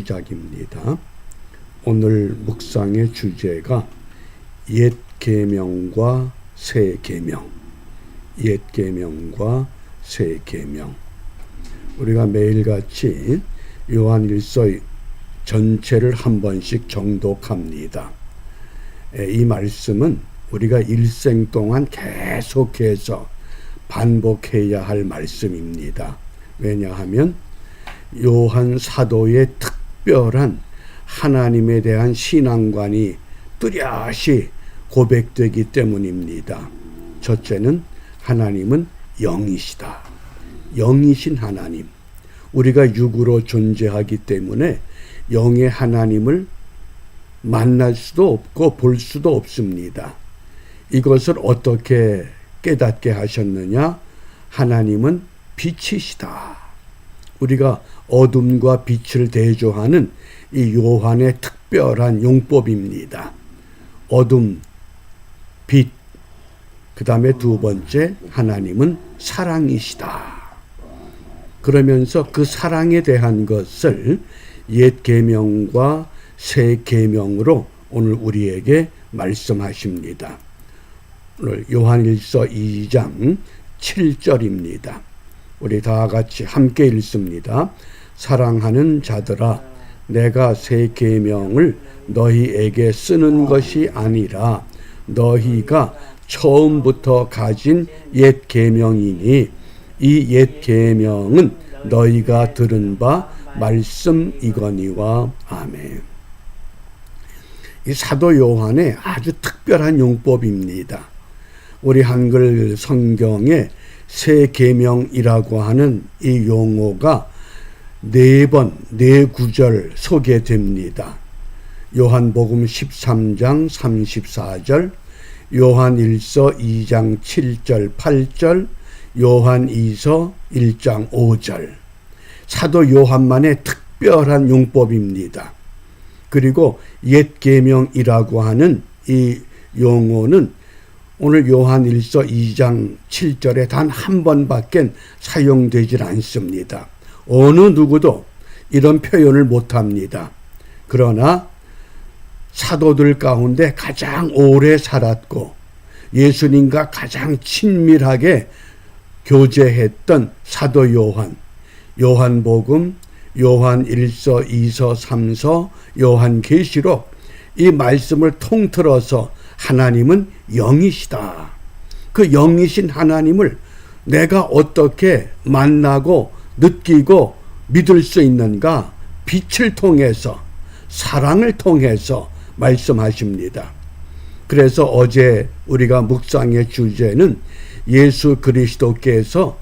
시작입니다. 오늘 묵상의 주제가 옛 계명과 새 계명, 옛 계명과 새 계명. 우리가 매일같이 요한일서 전체를 한 번씩 정독합니다. 이 말씀은 우리가 일생 동안 계속해서 반복해야 할 말씀입니다. 왜냐하면 요한 사도의 특별한 하나님에 대한 신앙관이 뚜렷이 고백되기 때문입니다. 첫째는 하나님은 영이시다. 영이신 하나님. 우리가 육으로 존재하기 때문에 영의 하나님을 만날 수도 없고 볼 수도 없습니다. 이것을 어떻게 깨닫게 하셨느냐? 하나님은 빛이시다. 우리가 어둠과 빛을 대조하는 이 요한의 특별한 용법입니다. 어둠, 빛, 그 다음에 두 번째 하나님은 사랑이시다. 그러면서 그 사랑에 대한 것을 옛 계명과 새 계명으로 오늘 우리에게 말씀하십니다. 오늘 요한일서 2장 7절입니다. 우리 다 같이 함께 읽습니다. 사랑하는 자들아, 내가 새 계명을 너희에게 쓰는 것이 아니라 너희가 처음부터 가진 옛 계명이니 이 옛 계명은 너희가 들은 바 말씀이거니와. 아멘. 이 사도 요한의 아주 특별한 용법입니다. 우리 한글 성경에 새 계명이라고 하는 이 용어가 네 구절 소개됩니다. 요한복음 13장 34절, 요한일서 2장 7절 8절, 요한이서 1장 5절. 사도 요한만의 특별한 용법입니다. 그리고 옛 계명이라고 하는 이 용어는 오늘 요한일서 2장 7절에 단 한 번밖에 사용되질 않습니다. 어느 누구도 이런 표현을 못합니다. 그러나 사도들 가운데 가장 오래 살았고 예수님과 가장 친밀하게 교제했던 사도 요한, 요한복음, 요한일서, 2서, 3서, 요한계시록, 이 말씀을 통틀어서 하나님은 영이시다. 그 영이신 하나님을 내가 어떻게 만나고 느끼고 믿을 수 있는가? 빛을 통해서, 사랑을 통해서 말씀하십니다. 그래서 어제 우리가 묵상의 주제는 예수 그리스도께서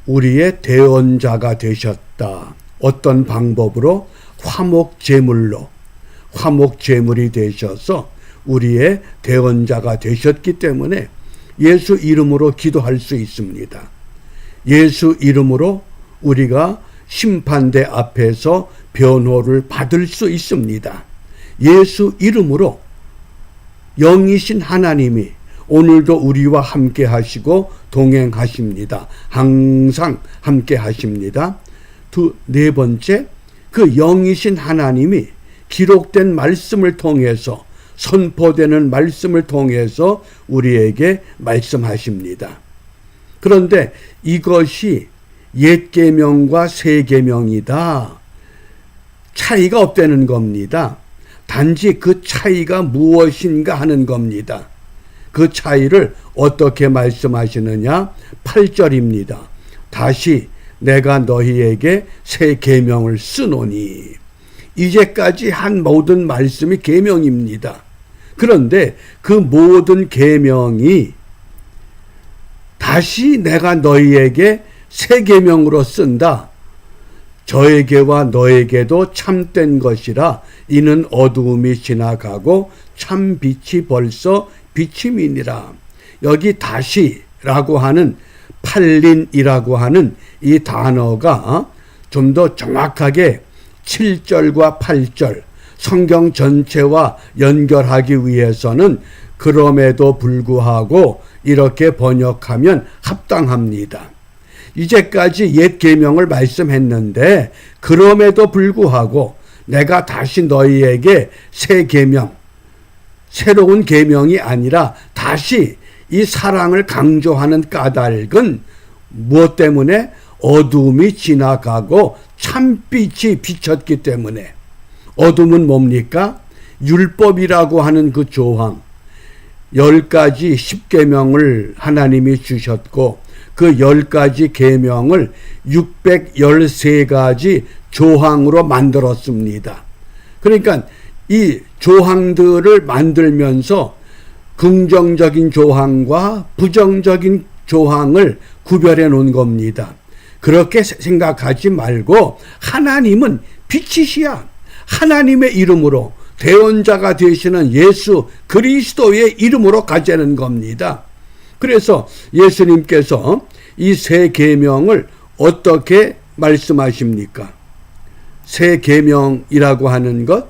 우리의 대언자가 되셨다. 어떤 방법으로? 화목제물로, 화목제물이 되셔서 우리의 대언자가 되셨기 때문에 예수 이름으로 기도할 수 있습니다. 예수 이름으로 우리가 심판대 앞에서 변호를 받을 수 있습니다. 예수 이름으로 영이신 하나님이 오늘도 우리와 함께 하시고 동행하십니다. 항상 함께 하십니다. 네 번째, 그 영이신 하나님이 기록된 말씀을 통해서, 선포되는 말씀을 통해서 우리에게 말씀하십니다. 그런데 이것이 옛 계명과 새 계명이다. 차이가 없다는 겁니다. 단지 그 차이가 무엇인가 하는 겁니다. 그 차이를 어떻게 말씀하시느냐? 8절입니다. 다시 내가 너희에게 새 계명을 쓰노니. 이제까지 한 모든 말씀이 계명입니다. 그런데 그 모든 계명이 다시 내가 너희에게 새 계명으로 쓴다. 저에게와 너에게도 참된 것이라. 이는 어두움이 지나가고 참 빛이 벌써 비침이니라. 여기 다시라고 하는, 팔린이라고 하는 이 단어가 좀 더 정확하게 7절과 8절 성경 전체와 연결하기 위해서는 그럼에도 불구하고 이렇게 번역하면 합당합니다. 이제까지 옛 계명을 말씀했는데 그럼에도 불구하고 내가 다시 너희에게 새 계명, 새로운 계명이 아니라 다시 이 사랑을 강조하는 까닭은 무엇 때문에? 어둠이 지나가고 참빛이 비쳤기 때문에. 어둠은 뭡니까? 율법이라고 하는 그 조항, 10가지 10계명을 하나님이 주셨고 그 10가지 계명을 613가지 조항으로 만들었습니다. 그러니까 이 조항들을 만들면서 긍정적인 조항과 부정적인 조항을 구별해 놓은 겁니다. 그렇게 생각하지 말고 하나님은 빛이시야. 하나님의 이름으로 대언자가 되시는 예수 그리스도의 이름으로 가자는 겁니다. 그래서 예수님께서 이 새 계명을 어떻게 말씀하십니까? 새 계명이라고 하는 것,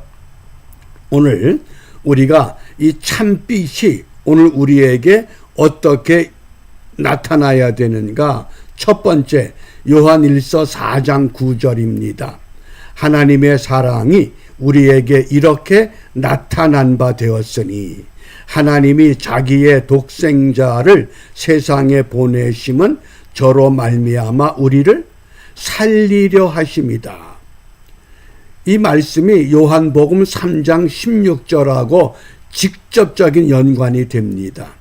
오늘 우리가 이 참빛이 오늘 우리에게 어떻게 나타나야 되는가? 첫 번째, 요한일서 4장 9절입니다. 하나님의 사랑이 우리에게 이렇게 나타난 바 되었으니 하나님이 자기의 독생자를 세상에 보내심은 저로 말미암아 우리를 살리려 하심이다. 이 말씀이 요한복음 3장 16절하고 직접적인 연관이 됩니다.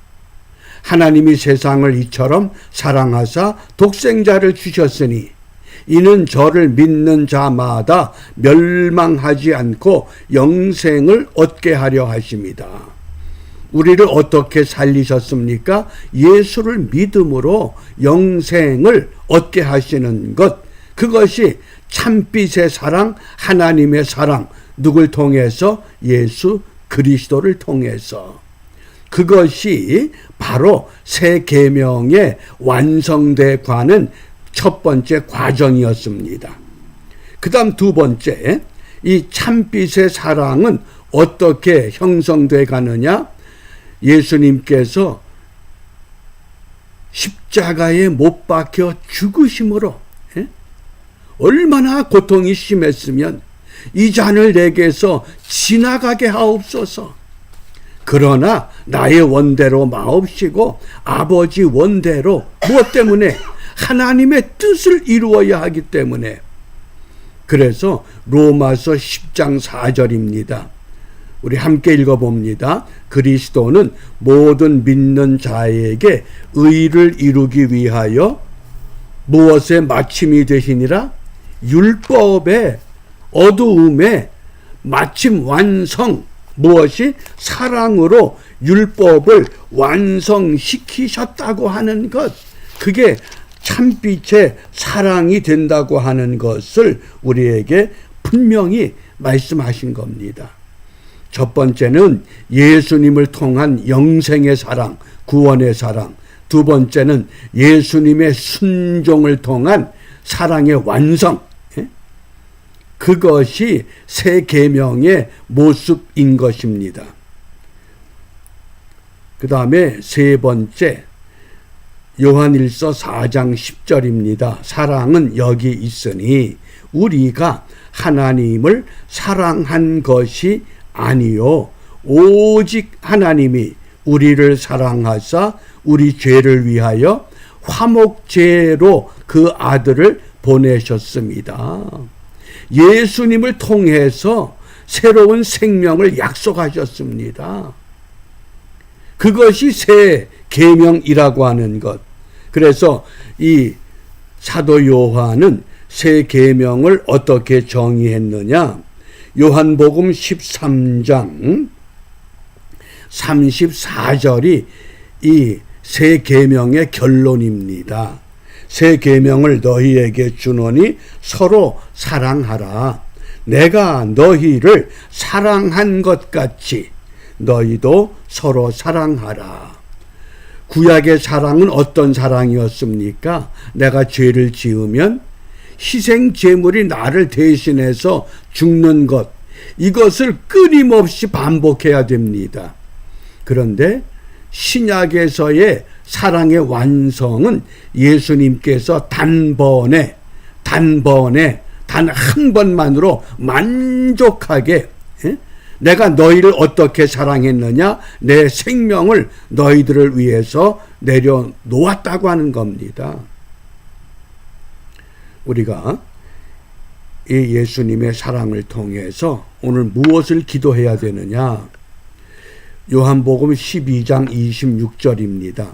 하나님이 세상을 이처럼 사랑하사 독생자를 주셨으니 이는 저를 믿는 자마다 멸망하지 않고 영생을 얻게 하려 하심이다. 우리를 어떻게 살리셨습니까? 예수를 믿음으로 영생을 얻게 하시는 것, 그것이 참빛의 사랑, 하나님의 사랑, 누굴 통해서? 예수 그리스도를 통해서. 그것이 바로 새 계명의 완성돼 가는 첫 번째 과정이었습니다. 그 다음 두 번째, 이 참빛의 사랑은 어떻게 형성돼 가느냐? 예수님께서 십자가에 못 박혀 죽으심으로 얼마나 고통이 심했으면 이 잔을 내게서 지나가게 하옵소서. 그러나 나의 원대로 마옵시고 아버지 원대로, 무엇 때문에? 하나님의 뜻을 이루어야 하기 때문에. 그래서 로마서 10장 4절입니다. 우리 함께 읽어봅니다. 그리스도는 모든 믿는 자에게 의를 이루기 위하여 무엇의 마침이 되시니라? 율법의 어두움에 마침 완성, 무엇이? 사랑으로 율법을 완성시키셨다고 하는 것, 그게 참빛의 사랑이 된다고 하는 것을 우리에게 분명히 말씀하신 겁니다. 첫 번째는 예수님을 통한 영생의 사랑, 구원의 사랑. 두 번째는 예수님의 순종을 통한 사랑의 완성. 그것이 새 계명의 모습인 것입니다. 그 다음에 세 번째, 요한일서 4장 10절입니다. 사랑은 여기 있으니 우리가 하나님을 사랑한 것이 아니요 오직 하나님이 우리를 사랑하사 우리 죄를 위하여 화목제로 그 아들을 보내셨습니다. 예수님을 통해서 새로운 생명을 약속하셨습니다. 그것이 새 계명이라고 하는 것. 그래서 이 사도 요한은 새 계명을 어떻게 정의했느냐? 요한복음 13장 34절이 이 새 계명의 결론입니다. 새 계명을 너희에게 주노니 서로 사랑하라. 내가 너희를 사랑한 것 같이 너희도 서로 사랑하라. 구약의 사랑은 어떤 사랑이었습니까? 내가 죄를 지으면 희생 제물이 나를 대신해서 죽는 것, 이것을 끊임없이 반복해야 됩니다. 그런데 신약에서의 사랑의 완성은 예수님께서 단번에 단 한 번만으로 만족하게 내가 너희를 어떻게 사랑했느냐, 내 생명을 너희들을 위해서 내려놓았다고 하는 겁니다. 우리가 이 예수님의 사랑을 통해서 오늘 무엇을 기도해야 되느냐? 요한복음 12장 26절입니다.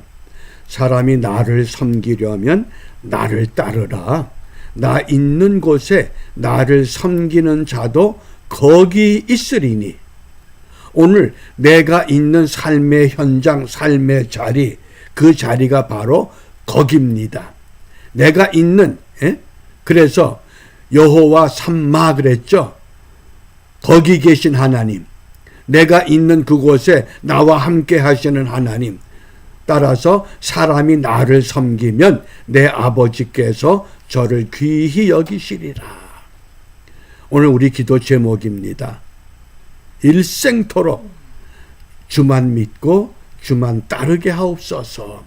사람이 나를 섬기려면 나를 따르라. 나 있는 곳에 나를 섬기는 자도 거기 있으리니. 오늘 내가 있는 삶의 현장, 삶의 자리, 그 자리가 바로 거기입니다. 내가 있는, 그래서 여호와 삼마 그랬죠. 거기 계신 하나님, 내가 있는 그곳에 나와 함께 하시는 하나님. 따라서 사람이 나를 섬기면 내 아버지께서 저를 귀히 여기시리라. 오늘 우리 기도 제목입니다. 일생토록 주만 믿고 주만 따르게 하옵소서.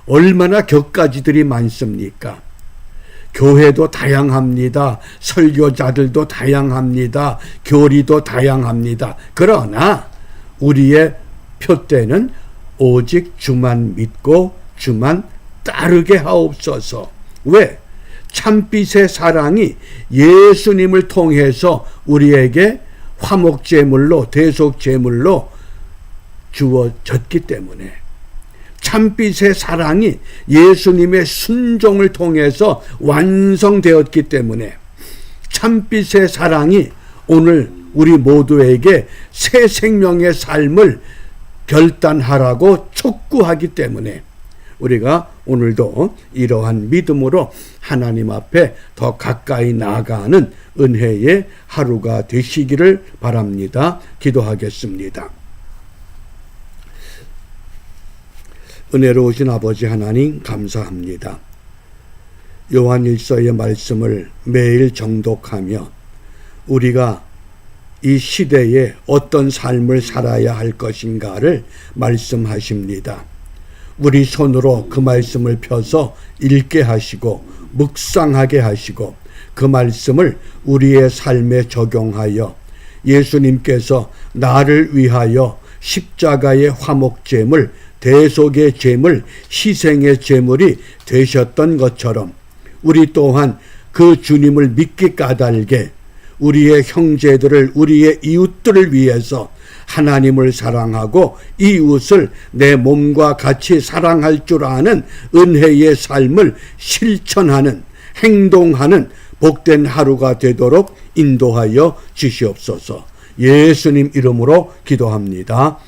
얼마나 격가지들이 많습니까? 교회도 다양합니다. 설교자들도 다양합니다. 교리도 다양합니다. 그러나 우리의 표대는 오직 주만 믿고 주만 따르게 하옵소서. 왜? 참빛의 사랑이 예수님을 통해서 우리에게 화목제물로, 대속제물로 주어졌기 때문에, 참빛의 사랑이 예수님의 순종을 통해서 완성되었기 때문에, 참빛의 사랑이 오늘 우리 모두에게 새 생명의 삶을 결단하라고 촉구하기 때문에 우리가 오늘도 이러한 믿음으로 하나님 앞에 더 가까이 나아가는 은혜의 하루가 되시기를 바랍니다. 기도하겠습니다. 은혜로우신 아버지 하나님 감사합니다. 요한일서의 말씀을 매일 정독하며 우리가 이 시대에 어떤 삶을 살아야 할 것인가를 말씀하십니다. 우리 손으로 그 말씀을 펴서 읽게 하시고 묵상하게 하시고 그 말씀을 우리의 삶에 적용하여 예수님께서 나를 위하여 십자가의 화목제물, 대속의 제물, 희생의 제물이 되셨던 것처럼 우리 또한 그 주님을 믿기 까닭에 우리의 형제들을, 우리의 이웃들을 위해서 하나님을 사랑하고 이웃을 내 몸과 같이 사랑할 줄 아는 은혜의 삶을 실천하는, 행동하는 복된 하루가 되도록 인도하여 주시옵소서. 예수님 이름으로 기도합니다.